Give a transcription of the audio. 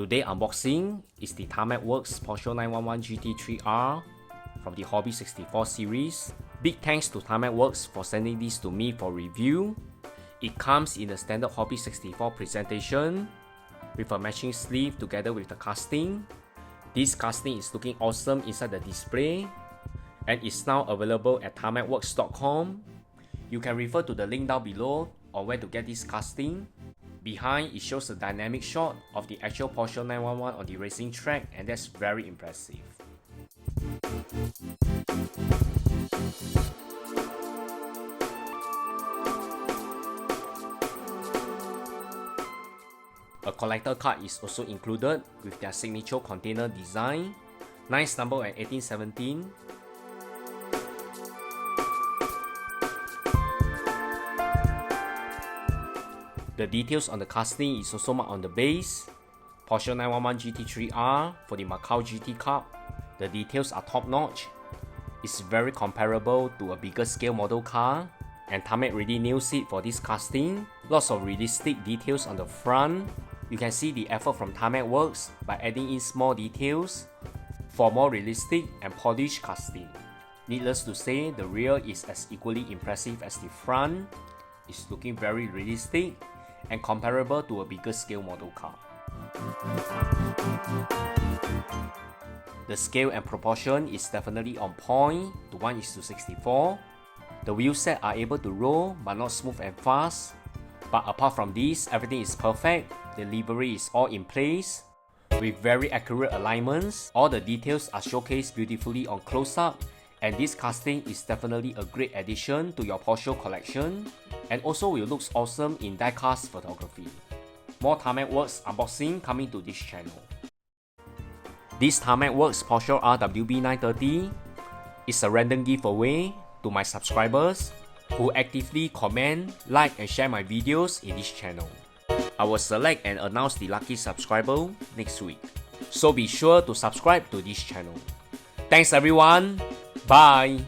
Today unboxing is the Tarmac Works Porsche 911 GT3R from the Hobby64 series. Big thanks to Tarmac Works for sending this to me for review. It comes in the standard Hobby64 presentation with a matching sleeve together with the casting. This casting is looking awesome inside the display and is now available at tarmacworks.com. You can refer to the link down below on where to get this casting. Behind, it shows a dynamic shot of the actual Porsche 911 on the racing track, and that's very impressive. A collector card is also included with their signature container design, nice number at 1817. The details on the casting is also marked on the base. Porsche 911 GT3R for the Macau GT Cup. The details are top notch. It's very comparable to a bigger scale model car, and Tarmac really nails it for this casting. Lots of realistic details on the front. You can see the effort from Tarmac Works by adding in small details for more realistic and polished casting. Needless to say, the rear is as equally impressive as the front. It's looking very realistic and comparable to a bigger scale model car. The scale and proportion is definitely on point to 1:64. The wheel set are able to roll but not smooth and fast. But apart from this, everything is perfect. The livery is all in place with very accurate alignments. All the details are showcased beautifully on close-up, and this casting is definitely a great addition to your Porsche collection, and also will look awesome in die-cast photography. More Tarmac Works unboxing coming to this channel. This Tarmac Works Porsche RWB 930 is a random giveaway to my subscribers who actively comment, like and share my videos in this channel. I will select and announce the lucky subscriber next week, so be sure to subscribe to this channel. Thanks everyone, bye!